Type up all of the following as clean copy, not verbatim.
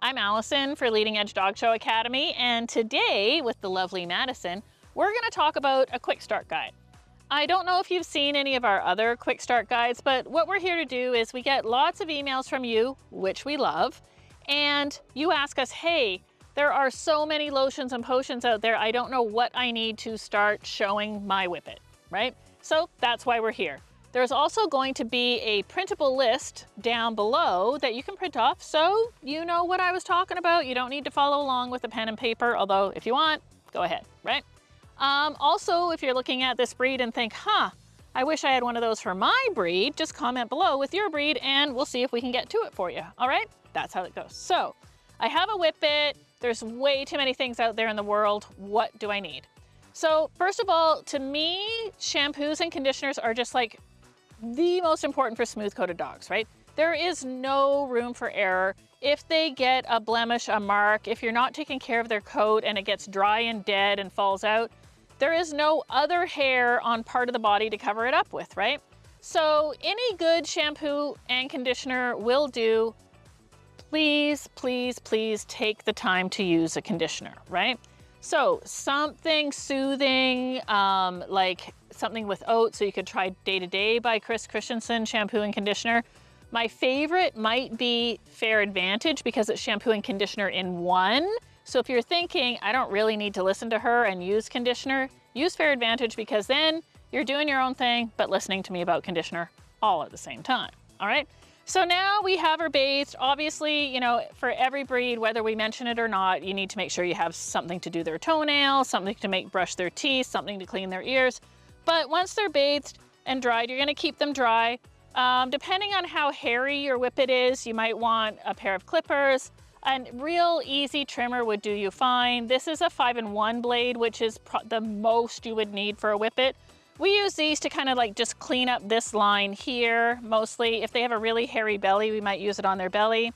I'm Allison for Leading Edge Dog Show Academy, and today with the lovely Madison, we're going to talk about a quick start guide. I don't know if you've seen any of our other quick start guides, but what we're here to do is we get lots of emails from you, which we love, and you ask us, hey, there are so many lotions and potions out there, I don't know what I need to start showing my Whippet, right? So that's why we're here. There's also going to be a printable list down below that you can print off so you know what I was talking about. You don't need to follow along with a pen and paper, although if you want, go ahead, right? Also, if you're looking at this breed and think, I wish I had one of those for my breed, just comment below with your breed and we'll see if we can get to it for you, all right? That's how it goes. So, I have a Whippet. There's way too many things out there in the world. What do I need? So, first of all, to me, shampoos and conditioners are just like the most important for smooth-coated dogs, right? There is no room for error. If they get a blemish, a mark, if you're not taking care of their coat and it gets dry and dead and falls out, there is no other hair on part of the body to cover it up with, right? So any good shampoo and conditioner will do. Please, please, please take the time to use a conditioner, right? So something soothing, like something with oats, so you could try Day to Day by Chris Christensen shampoo and conditioner. My favorite might be Fair Advantage because it's shampoo and conditioner in one. So if you're thinking, I don't really need to listen to her and use conditioner, use Fair Advantage because then you're doing your own thing, but listening to me about conditioner all at the same time, all right? So now we have her bathed. Obviously, you know, for every breed, whether we mention it or not, you need to make sure you have something to do their toenails, something to brush their teeth, something to clean their ears. But once they're bathed and dried, you're gonna keep them dry. Depending on how hairy your Whippet is, you might want a pair of clippers. A real easy trimmer would do you fine. This is a 5-in-1 blade, which is the most you would need for a Whippet. We use these to kind of like just clean up this line here, mostly. If they have a really hairy belly, we might use it on their belly.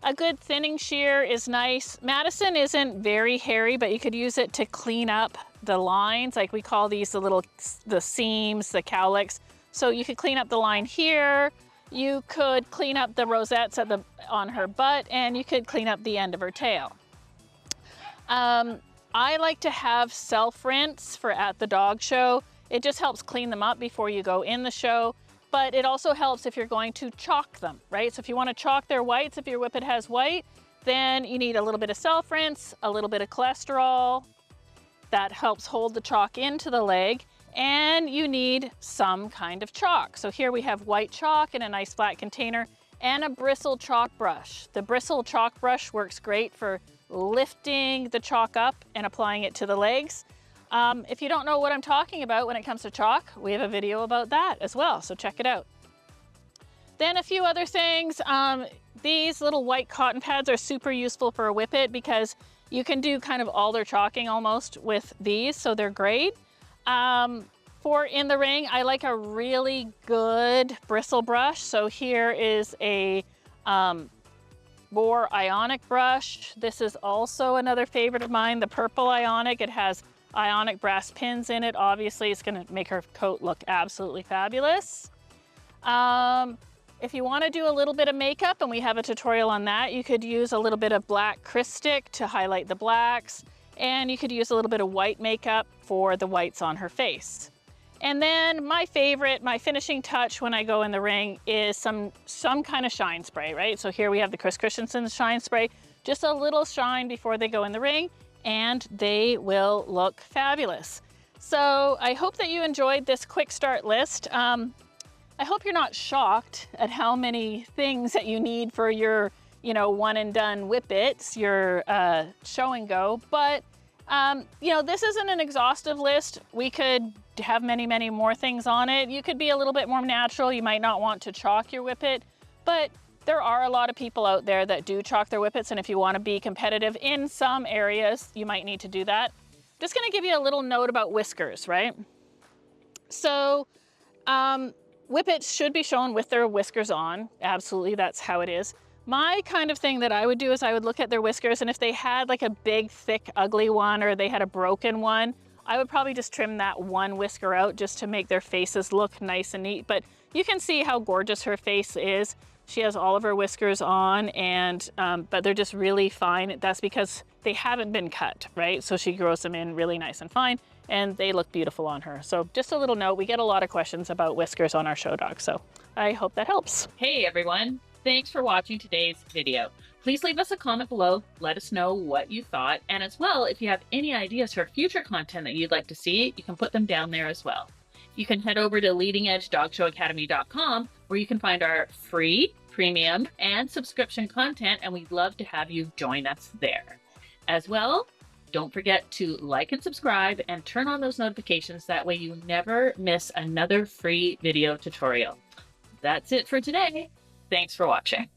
A good thinning shear is nice. Madison isn't very hairy, but you could use it to clean up the lines. Like we call these the seams, the cowlicks. So you could clean up the line here. You could clean up the rosettes on her butt, and you could clean up the end of her tail. I like to have self-rinse for at the dog show. It just helps clean them up before you go in the show, but it also helps if you're going to chalk them, right? So if you want to chalk their whites, if your Whippet has white, then you need a little bit of self-rinse, a little bit of cholesterol. That helps hold the chalk into the leg, and you need some kind of chalk. So here we have white chalk in a nice flat container and a bristle chalk brush. The bristle chalk brush works great for lifting the chalk up and applying it to the legs. If you don't know what I'm talking about when it comes to chalk, we have a video about that as well, so check it out. Then a few other things. These little white cotton pads are super useful for a Whippet because you can do kind of all their chalking almost with these, so they're great. For in the ring, I like a really good bristle brush. So here is a Boar Ionic brush. This is also another favorite of mine, the purple Ionic. It has Ionic brass pins in it. Obviously, it's gonna make her coat look absolutely fabulous. If you wanna do a little bit of makeup, and we have a tutorial on that, you could use a little bit of black Christic to highlight the blacks, and you could use a little bit of white makeup for the whites on her face. And then my favorite, my finishing touch when I go in the ring is some kind of shine spray, right? So here we have the Chris Christensen shine spray, just a little shine before they go in the ring, and they will look fabulous. So I hope that you enjoyed this quick start list. I hope you're not shocked at how many things that you need for your, you know, one and done Whippets, your show and go, but you know, this isn't an exhaustive list. We could have many, many more things on it. You could be a little bit more natural. You might not want to chalk your Whippet, but there are a lot of people out there that do chalk their Whippets, and if you want to be competitive in some areas, you might need to do that. Just going to give you a little note about whiskers, right? So Whippets should be shown with their whiskers on. Absolutely, that's how it is. My kind of thing that I would do is I would look at their whiskers, and if they had like a big, thick, ugly one, or they had a broken one, I would probably just trim that one whisker out just to make their faces look nice and neat. But you can see how gorgeous her face is. She has all of her whiskers on, and but they're just really fine. That's because they haven't been cut, right? So she grows them in really nice and fine, and they look beautiful on her. So just a little note, we get a lot of questions about whiskers on our show dog, so I hope that helps. Hey everyone, thanks for watching today's video. Please leave us a comment below, let us know what you thought, and as well, if you have any ideas for future content that you'd like to see, you can put them down there as well. You can head over to leadingedgedogshow.academy.com where you can find our free, premium, and subscription content, and we'd love to have you join us there. As well, don't forget to like and subscribe and turn on those notifications. That way you never miss another free video tutorial. That's it for today. Thanks for watching.